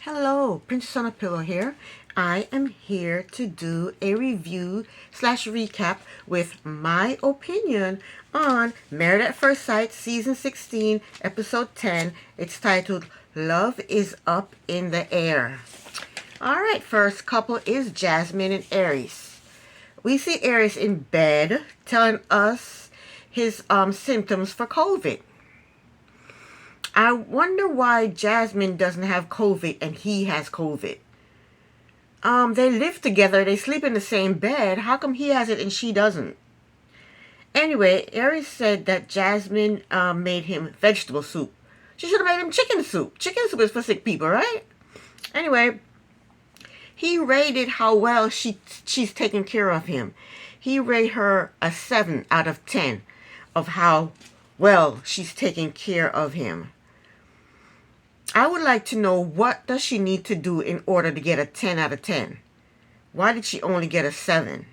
Hello, Princess on a Pillow here. I am here to do a review slash recap with my opinion on Married at First Sight Season 16, Episode 10. It's titled Love is Up in the Air. Alright, first couple is Jasmine and Aries. We see Aries in bed telling us his symptoms for COVID. I wonder why Jasmine doesn't have COVID and he has COVID. They live together. They sleep in the same bed. How come he has it and she doesn't? Anyway, Aries said that Jasmine made him vegetable soup. She should have made him chicken soup. Chicken soup is for sick people, right? Anyway, he rated how well she's taking care of him. He rated her a 7 out of 10 of how well she's taking care of him. I would like to know, what does she need to do in order to get a 10 out of 10? Why did she only get a 7?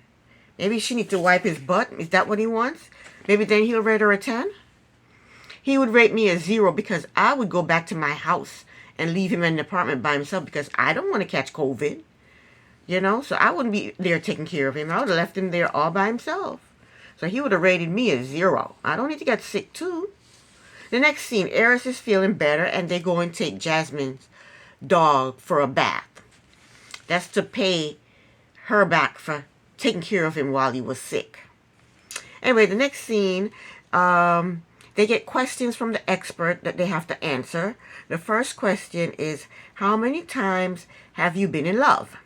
Maybe she needs to wipe his butt. Is that what he wants? Maybe then he'll rate her a 10? He would rate me a 0 because I would go back to my house and leave him in the apartment by himself because I don't want to catch COVID. You know, so I wouldn't be there taking care of him. I would have left him there all by himself. So he would have rated me a 0. I don't need to get sick too. The next scene, Aries is feeling better and they go and take Jasmine's dog for a bath. That's to pay her back for taking care of him while he was sick. Anyway, the next scene, they get questions from the expert that they have to answer. The first question is, how many times have you been in love?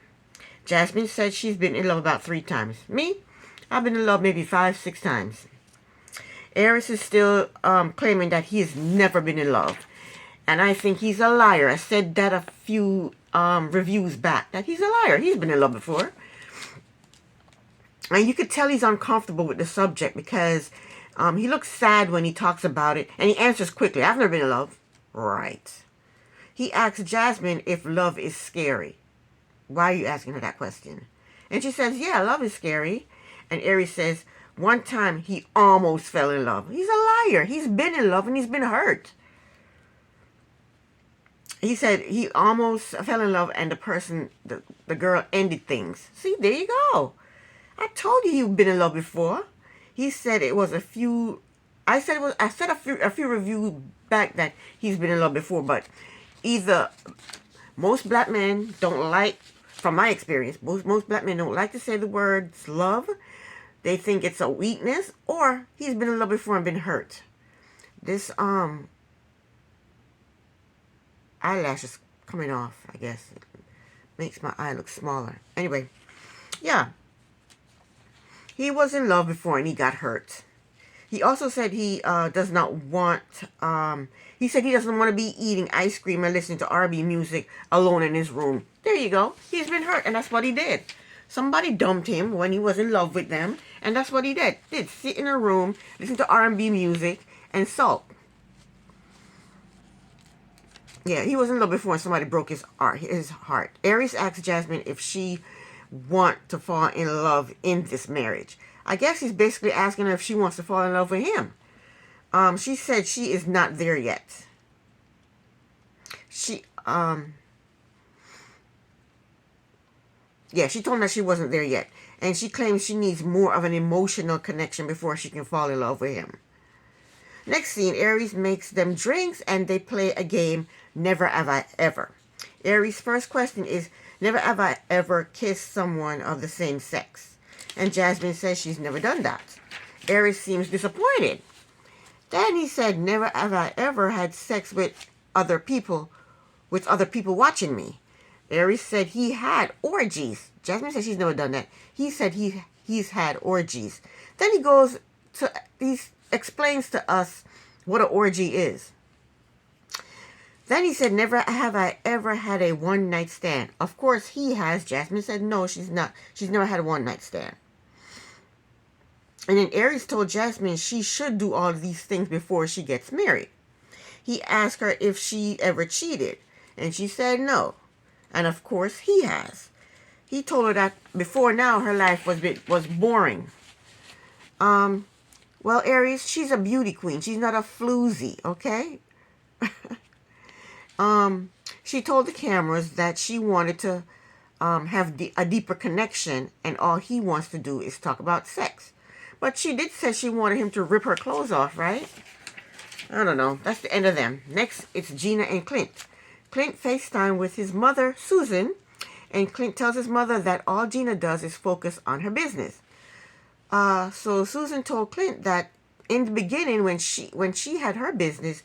Jasmine said she's been in love about 3 times. Me? I've been in love maybe 5, 6 times. Aries is still claiming that he has never been in love. And I think he's a liar. I said that a few reviews back, that he's a liar. He's been in love before. And you could tell he's uncomfortable with the subject because he looks sad when he talks about it. And he answers quickly, I've never been in love. Right. He asks Jasmine if love is scary. Why are you asking her that question? And she says, yeah, love is scary. And Aries says, one time he almost fell in love. He's a liar. He's been in love and he's been hurt. He said he almost fell in love and the girl ended things. See, there you go. I told you you've been in love before. He said it was a few. I said a few reviews back that he's been in love before, but either most black men don't like, from my experience, most black men don't like to say the words love. They think it's a weakness, or he's been in love before and been hurt. This eyelash is coming off, I guess. It makes my eye look smaller. Anyway, yeah. He was in love before and he got hurt. He also said he does not want, he said he doesn't want to be eating ice cream and listening to R&B music alone in his room. There you go. He's been hurt and that's what he did. Somebody dumped him when he was in love with them, and that's what he did. Sit in a room, listen to R&B music, and sulk. Yeah, he was in love before and somebody broke his heart. Aries asked Jasmine if she want to fall in love in this marriage. I guess he's basically asking her if she wants to fall in love with him. She said she is not there yet. Yeah, she told him that she wasn't there yet. And she claims she needs more of an emotional connection before she can fall in love with him. Next scene, Aries makes them drinks and they play a game, Never Have I Ever. Aries' first question is, never have I ever kissed someone of the same sex? And Jasmine says she's never done that. Aries seems disappointed. Then he said, never have I ever had sex with other people watching me. Aries said he had orgies. Jasmine said she's never done that. He said he's had orgies. Then he explains to us what an orgy is. Then he said, never have I ever had a one-night stand. Of course he has. Jasmine said no, she's not. She's never had a one-night stand. And then Aries told Jasmine she should do all of these things before she gets married. He asked her if she ever cheated, and she said no. And of course he has. He told her that before now her life was boring. Well, Aries, she's a beauty queen. She's not a floozy, okay? She told the cameras that she wanted to have a deeper connection, and all he wants to do is talk about sex. But she did say she wanted him to rip her clothes off, right? I don't know. That's the end of them. Next, it's Gina and Clint. Clint FaceTime with his mother, Susan, and Clint tells his mother that all Gina does is focus on her business. So Susan told Clint that in the beginning, when she had her business,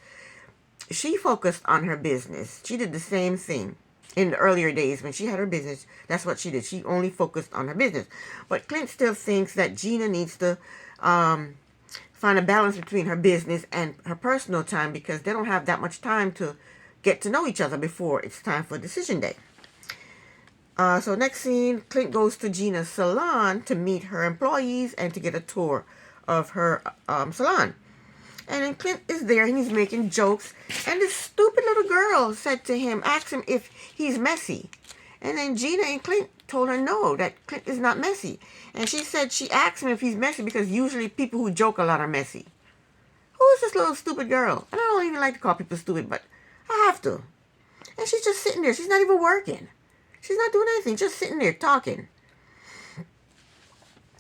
she focused on her business. She did the same thing in the earlier days when she had her business. That's what she did. She only focused on her business. But Clint still thinks that Gina needs to find a balance between her business and her personal time, because they don't have that much time to get to know each other before it's time for decision day. So next scene, Clint goes to Gina's salon to meet her employees and to get a tour of her salon. And then Clint is there and he's making jokes. And this stupid little girl said to him, asked him if he's messy. And then Gina and Clint told her no, that Clint is not messy. And she said she asked him if he's messy because usually people who joke a lot are messy. Who is this little stupid girl? And I don't even like to call people stupid, but I have to. And she's just sitting there. She's not even working. She's not doing anything, just sitting there talking.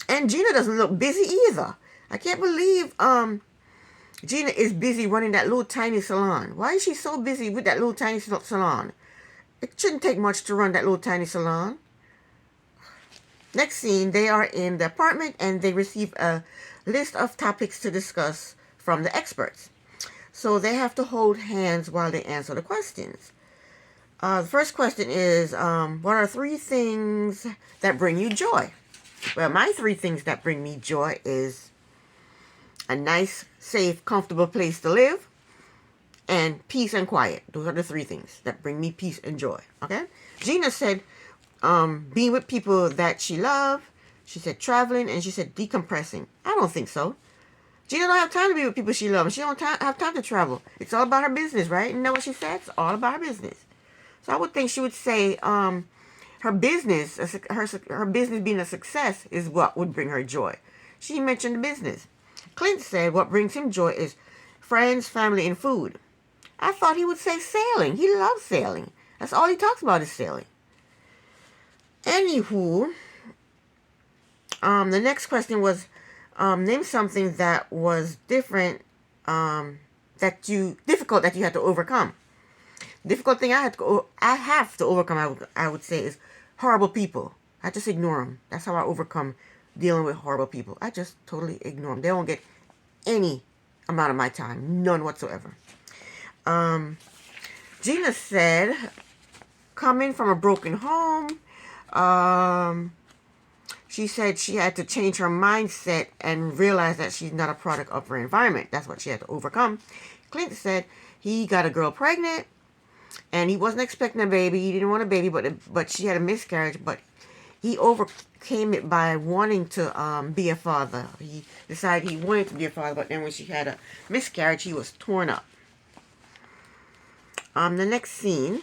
And Gina doesn't look busy either. I can't believe Gina is busy running that little tiny salon. Why is she so busy with that little tiny salon? It shouldn't take much to run that little tiny salon. Next scene, they are in the apartment and they receive a list of topics to discuss from the experts. So they have to hold hands while they answer the questions. The first question is, what are 3 things that bring you joy? Well, my 3 things that bring me joy is a nice, safe, comfortable place to live, and peace and quiet. Those are the 3 things that bring me peace and joy. Okay? Gina said being with people that she loves. She said traveling, and she said decompressing. I don't think so. Gina don't have time to be with people she loves. She don't have time to travel. It's all about her business, right? You know what she said? It's all about her business. So I would think she would say her business, her business being a success is what would bring her joy. She mentioned the business. Clint said what brings him joy is friends, family, and food. I thought he would say sailing. He loves sailing. That's all he talks about is sailing. Anywho, the next question was name something that was difficult that you had to overcome. Difficult thing I have to overcome, I would say, is horrible people. I just ignore them. That's how I overcome dealing with horrible people. I just totally ignore them. They don't get any amount of my time. None whatsoever. Gina said, coming from a broken home, she said she had to change her mindset and realize that she's not a product of her environment. That's what she had to overcome. Clint said he got a girl pregnant, and he wasn't expecting a baby. He didn't want a baby, but she had a miscarriage. But he overcame it by wanting to be a father. He decided he wanted to be a father, but then when she had a miscarriage, he was torn up. The next scene,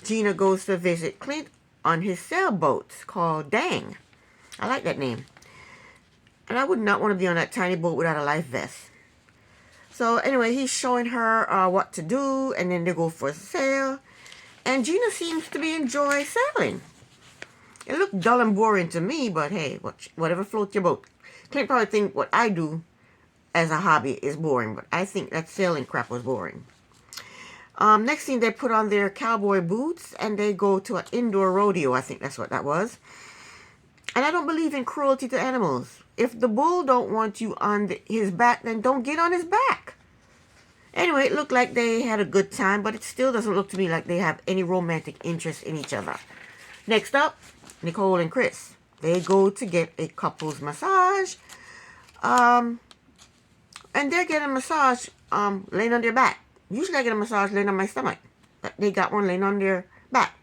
Gina goes to visit Clint on his sailboat called Dang. I like that name. And I would not want to be on that tiny boat without a life vest. So anyway, he's showing her what to do, and then they go for a sail. And Gina seems to be enjoying sailing. It looked dull and boring to me, but hey, whatever floats your boat. Clint probably think what I do as a hobby is boring, but I think that sailing crap was boring. Next thing, they put on their cowboy boots and they go to an indoor rodeo. I think that's what that was. And I don't believe in cruelty to animals. If the bull don't want you on his back, then don't get on his back. Anyway, it looked like they had a good time, but it still doesn't look to me like they have any romantic interest in each other. Next up, Nicole and Chris. They go to get a couple's massage. And they're getting a massage laying on their back. Usually I get a massage laying on my stomach, but they got one laying on their back.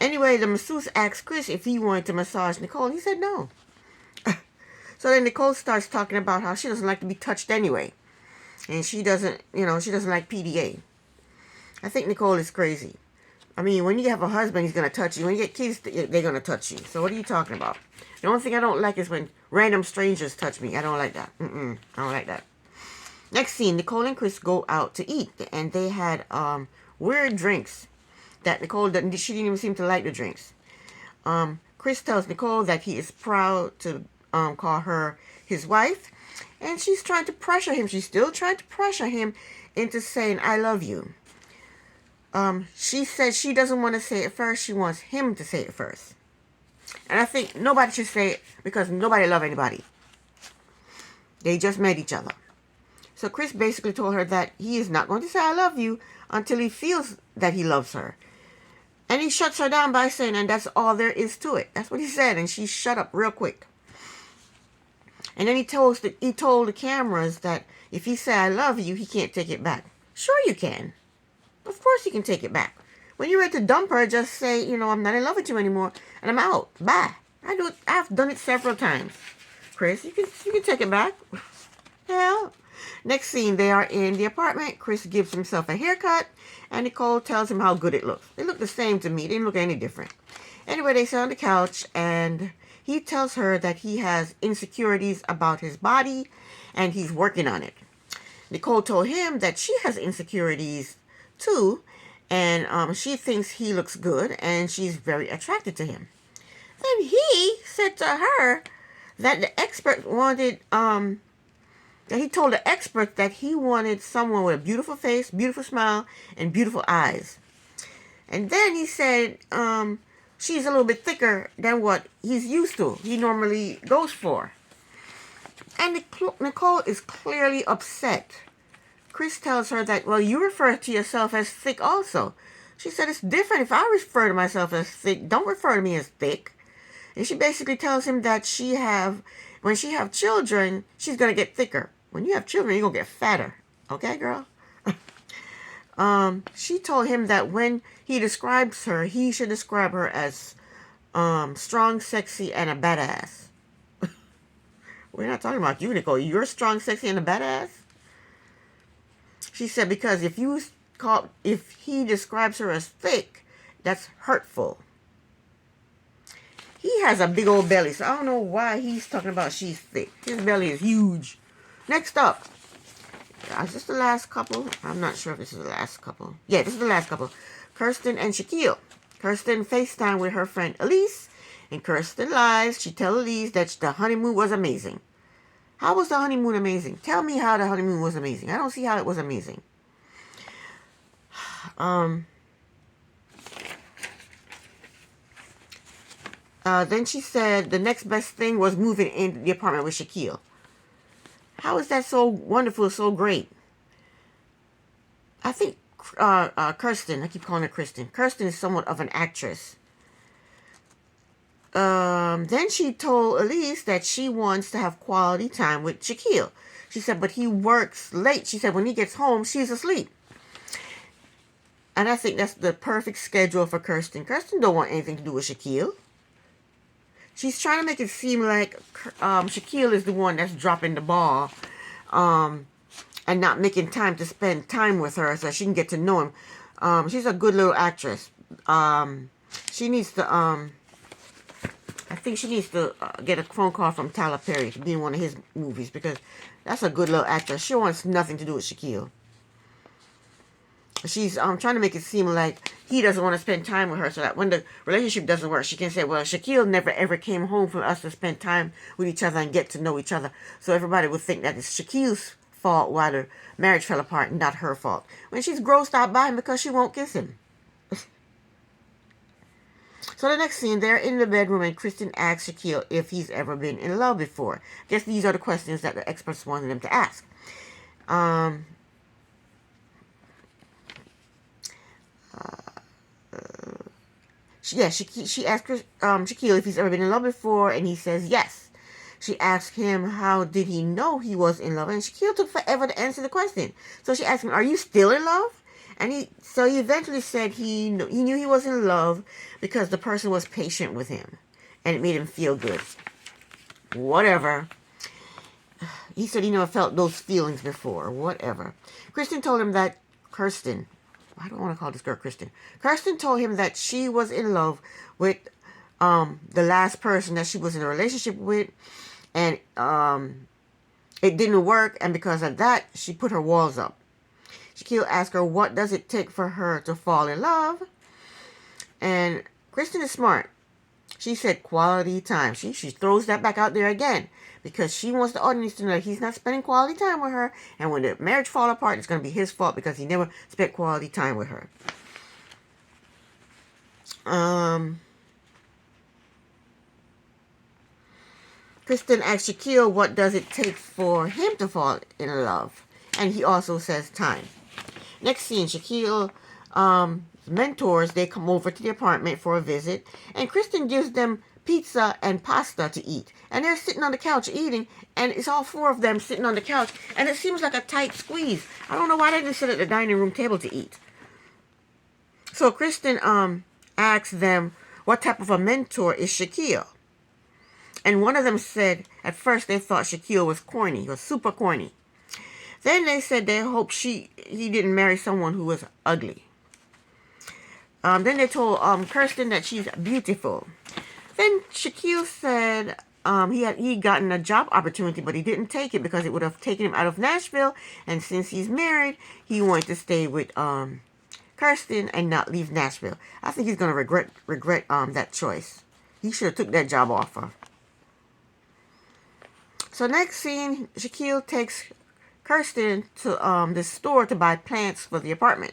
Anyway, the masseuse asked Chris if he wanted to massage Nicole. He said no. So then Nicole starts talking about how she doesn't like to be touched anyway. And she doesn't like PDA. I think Nicole is crazy. I mean, when you have a husband, he's going to touch you. When you get kids, they're going to touch you. So what are you talking about? The only thing I don't like is when random strangers touch me. I don't like that. I don't like that. Next scene, Nicole and Chris go out to eat. And they had weird drinks. that Nicole didn't, she didn't even seem to like the drinks. Chris tells Nicole that he is proud to call her his wife, and she's trying to pressure him. She's still trying to pressure him into saying, I love you. She said she doesn't want to say it first. She wants him to say it first. And I think nobody should say it because nobody loves anybody. They just met each other. So Chris basically told her that he is not going to say I love you until he feels that he loves her. And he shuts her down by saying, and that's all there is to it. That's what he said, and she shut up real quick. And then he told the cameras that if he said I love you, he can't take it back. Sure you can. Of course you can take it back. When you're ready to dump her, just say, I'm not in love with you anymore, and I'm out. Bye. I've done it several times. Chris, you can take it back. Hell. Next scene, they are in the apartment. Chris gives himself a haircut, and Nicole tells him how good it looks. They look the same to me. They didn't look any different. Anyway, they sit on the couch, and he tells her that he has insecurities about his body, and he's working on it. Nicole told him that she has insecurities too, and she thinks he looks good, and she's very attracted to him. Then he said to her that the expert wanted, that he told the expert that he wanted someone with a beautiful face, beautiful smile, and beautiful eyes. And then he said she's a little bit thicker than what he's used to, he normally goes for. And Nicole is clearly upset. Chris tells her that, well, you refer to yourself as thick also. She said it's different if I refer to myself as thick. Don't refer to me as thick. And she basically tells him that when she have children, she's going to get thicker. When you have children, you're going to get fatter. Okay, girl? She told him that when he describes her, he should describe her as strong, sexy, and a badass. We're not talking about you, Nicole. You're strong, sexy, and a badass? She said because if he describes her as thick, that's hurtful. He has a big old belly, so I don't know why he's talking about she's thick. His belly is huge. Next up, is this the last couple? I'm not sure if this is the last couple. Yeah, this is the last couple. Kirsten and Shaquille. Kirsten FaceTime with her friend Elise, and Kirsten lies. She tells Elise that the honeymoon was amazing. How was the honeymoon amazing? Tell me how the honeymoon was amazing. I don't see how it was amazing. Then she said the next best thing was moving into the apartment with Shaquille. How is that so wonderful, so great? I think Kirsten, I keep calling her Kirsten. Kirsten is somewhat of an actress. Then she told Elise that she wants to have quality time with Shaquille. She said, but he works late. She said when he gets home, she's asleep. And I think that's the perfect schedule for Kirsten. Kirsten don't want anything to do with Shaquille. She's trying to make it seem like Shaquille is the one that's dropping the ball and not making time to spend time with her so she can get to know him. She's a good little actress. She needs to, I think she needs to get a phone call from Tyler Perry to be in one of his movies because that's a good little actress. She wants nothing to do with Shaquille. She's trying to make it seem like he doesn't want to spend time with her so that when the relationship doesn't work, she can say, well, Shaquille never ever came home for us to spend time with each other and get to know each other. So everybody would think that it's Shaquille's fault why the marriage fell apart and not her fault. When she's grossed out by him because she won't kiss him. So the next scene, they're in the bedroom and Kristen asks Shaquille if he's ever been in love before. I guess these are the questions that the experts wanted them to ask. She asked Shaquille if he's ever been in love before, and he says yes. She asked him how did he know he was in love, and Shaquille took forever to answer the question. So she asked him, are you still in love? And he eventually said he knew he was in love because the person was patient with him, and it made him feel good. Whatever. He said he never felt those feelings before. Whatever. Kirsten told him that I don't want to call this girl Kirsten. Kirsten told him that she was in love with the last person that she was in a relationship with, and it didn't work, and because of that, she put her walls up. Shaquille asked her, what does it take for her to fall in love? And Kristen is smart. She said quality time. She throws that back out there again because she wants the audience to know he's not spending quality time with her. And when the marriage fall apart, it's going to be his fault because he never spent quality time with her. Kristen asks Shaquille what does it take for him to fall in love. And he also says time. Next scene, Shaquille mentors, they come over to the apartment for a visit. And Kristen gives them pizza and pasta to eat. And they're sitting on the couch eating. And it's all four of them sitting on the couch. And it seems like a tight squeeze. I don't know why they didn't sit at the dining room table to eat. So Kristen asks them what type of a mentor is Shaquille. And one of them said, at first they thought Shaquille was corny. He was super corny. Then they said they hoped he didn't marry someone who was ugly. Then they told Kirsten that she's beautiful. Then Shaquille said he'd gotten a job opportunity, but he didn't take it because it would have taken him out of Nashville. And since he's married, he wanted to stay with Kirsten and not leave Nashville. I think he's going to regret that choice. He should have took that job offer. So next scene, Shaquille takes Kirsten to the store to buy plants for the apartment.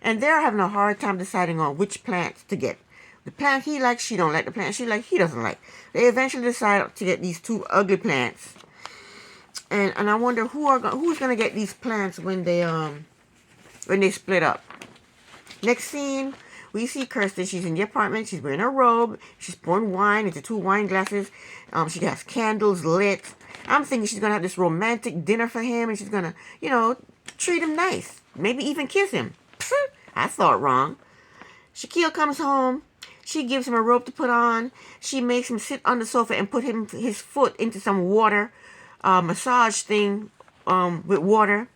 And they're having a hard time deciding on which plants to get. The plant he likes, she don't like. The plant she likes, he doesn't like. They eventually decide to get these two ugly plants. And I wonder who's going to get these plants when they split up. Next scene, we see Kirsten. She's in the apartment. She's wearing a robe. She's pouring wine into 2 wine glasses. She has candles lit. I'm thinking she's going to have this romantic dinner for him. And she's going to, treat him nice. Maybe even kiss him. I thought wrong. Shaquille comes home. She gives him a robe to put on. She makes him sit on the sofa and put his foot into some water, massage thing with water.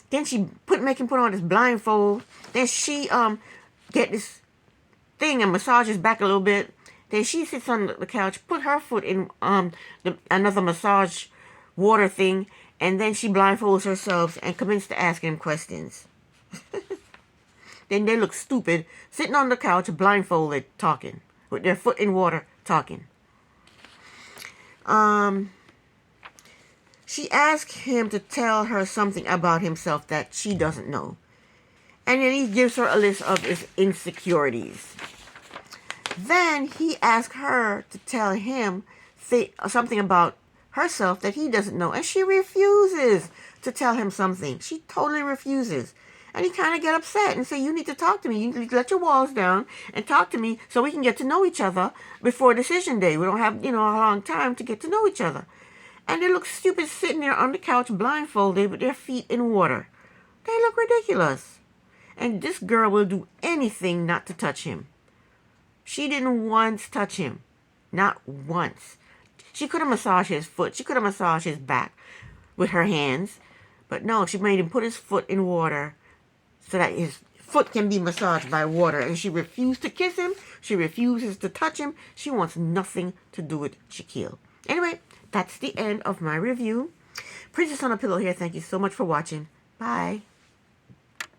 Then she make him put on this blindfold. Then she get this thing and massage his back a little bit. Then she sits on the couch, put her foot in another massage water thing, and then she blindfolds herself and commences to ask him questions. Then they look stupid, sitting on the couch, blindfolded, talking, with their foot in water, talking. She asks him to tell her something about himself that she doesn't know. And then he gives her a list of his insecurities. Then he asks her to tell him something about herself that he doesn't know. And she refuses to tell him something. She totally refuses. And he kind of get upset and say, you need to talk to me. You need to let your walls down and talk to me so we can get to know each other before decision day. We don't have, a long time to get to know each other. And they look stupid sitting there on the couch blindfolded with their feet in water. They look ridiculous. And this girl will do anything not to touch him. She didn't once touch him. Not once. She could have massaged his foot. She could have massaged his back with her hands. But no, she made him put his foot in water so that his foot can be massaged by water. And she refused to kiss him. She refuses to touch him. She wants nothing to do with Shaquille. Anyway, that's the end of my review. Princess on a Pillow here. Thank you so much for watching. Bye.